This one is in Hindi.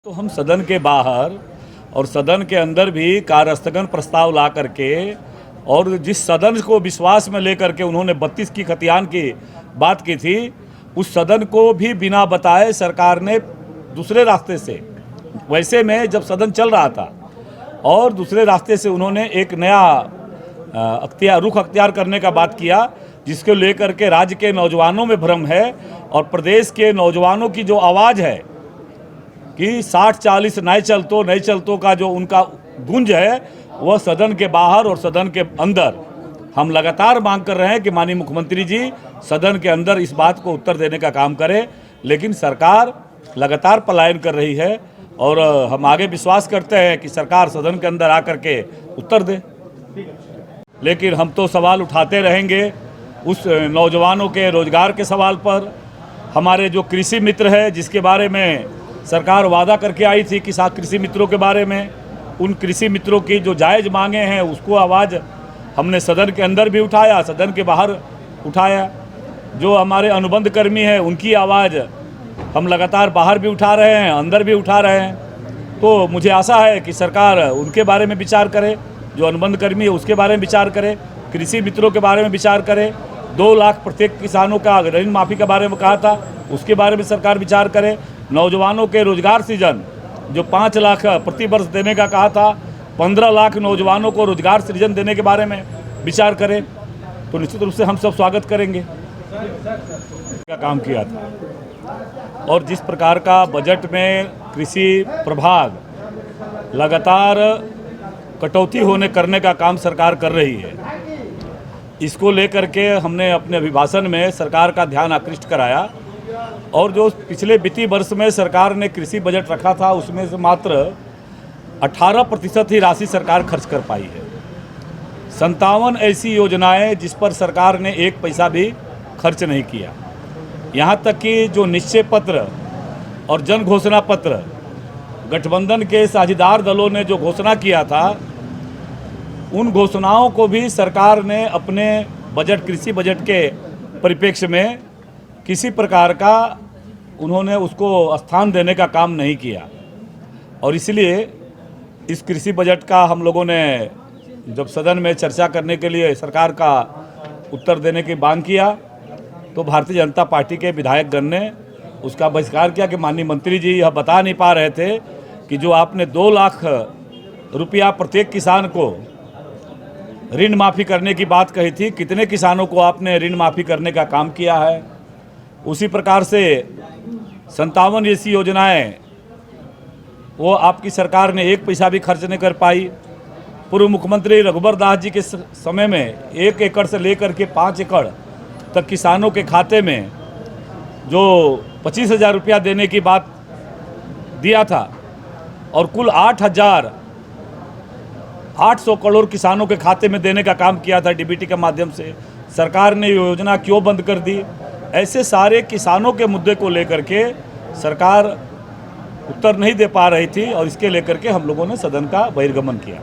तो हम सदन के बाहर और सदन के अंदर भी कार्यस्थगन प्रस्ताव ला करके और जिस सदन को विश्वास में लेकर के उन्होंने 32 की खतियान की बात की थी, उस सदन को भी बिना बताए सरकार ने दूसरे रास्ते से, वैसे में जब सदन चल रहा था और दूसरे रास्ते से उन्होंने एक नया रुख अख्तियार करने का बात किया, जिसको लेकर के राज्य के नौजवानों में भ्रम है और प्रदेश के नौजवानों की जो आवाज़ है कि 60-40 नए चलतों का जो उनका गुंज है, वह सदन के बाहर और सदन के अंदर हम लगातार मांग कर रहे हैं कि माननीय मुख्यमंत्री जी सदन के अंदर इस बात को उत्तर देने का काम करें। लेकिन सरकार लगातार पलायन कर रही है और हम आगे विश्वास करते हैं कि सरकार सदन के अंदर आकर के उत्तर दे। लेकिन हम तो सवाल उठाते रहेंगे उस नौजवानों के रोजगार के सवाल पर। हमारे जो कृषि मित्र है, जिसके बारे में सरकार वादा करके आई थी कि साथ कृषि मित्रों के बारे में, उन कृषि मित्रों की जो जायज़ मांगे हैं उसको आवाज़ हमने सदन के अंदर भी उठाया, सदन के बाहर उठाया। जो हमारे अनुबंध कर्मी हैं उनकी आवाज़ हम लगातार बाहर भी उठा रहे हैं, अंदर भी उठा रहे हैं। तो मुझे आशा है कि सरकार उनके बारे में विचार करे, जो अनुबंध कर्मी है उसके बारे में विचार करे, कृषि मित्रों के बारे में विचार करे। 2 लाख प्रत्येक किसानों का ऋण माफ़ी के बारे में कहा था, उसके बारे में सरकार विचार करे। नौजवानों के रोजगार सृजन जो 5 लाख प्रति वर्ष देने का कहा था, 15 लाख नौजवानों को रोजगार सृजन देने के बारे में विचार करें, तो निश्चित रूप से हम सब स्वागत करेंगे। का काम किया था और जिस प्रकार का बजट में कृषि प्रभाग लगातार कटौती करने का काम सरकार कर रही है, इसको लेकर के हमने अपने अभिभाषण में सरकार का ध्यान आकृष्ट कराया। और जो पिछले वित्तीय वर्ष में सरकार ने कृषि बजट रखा था, उसमें से मात्र 18% ही राशि सरकार खर्च कर पाई है। 57 ऐसी योजनाएं जिस पर सरकार ने 1 पैसा भी खर्च नहीं किया। यहाँ तक कि जो निश्चय पत्र और जन घोषणा पत्र गठबंधन के साझेदार दलों ने जो घोषणा किया था, उन घोषणाओं को भी सरकार ने अपने बजट, कृषि बजट के परिप्रेक्ष्य में किसी प्रकार का उन्होंने उसको स्थान देने का काम नहीं किया। और इसलिए इस कृषि बजट का हम लोगों ने जब सदन में चर्चा करने के लिए सरकार का उत्तर देने की मांग किया, तो भारतीय जनता पार्टी के विधायकगण ने उसका बहिष्कार किया कि माननीय मंत्री जी यह बता नहीं पा रहे थे कि जो आपने 2 लाख रुपया प्रत्येक किसान को ऋण माफ़ी करने की बात कही थी, कितने किसानों को आपने ऋण माफ़ी करने का काम किया है। उसी प्रकार से 57 ऐसी योजनाएं वो आपकी सरकार ने 1 पैसा भी खर्च नहीं कर पाई। पूर्व मुख्यमंत्री रघुबर दास जी के समय में 1 एकड़ से लेकर के 5 एकड़ तक किसानों के खाते में जो 25,000 रुपया देने की बात दिया था और कुल 8,800 करोड़ किसानों के खाते में देने का काम किया था डीबीटी के माध्यम से। सरकार ने योजना क्यों बंद कर दी? ऐसे सारे किसानों के मुद्दे को लेकर के सरकार उत्तर नहीं दे पा रही थी और इसके लेकर के हम लोगों ने सदन का बहिर्गमन किया।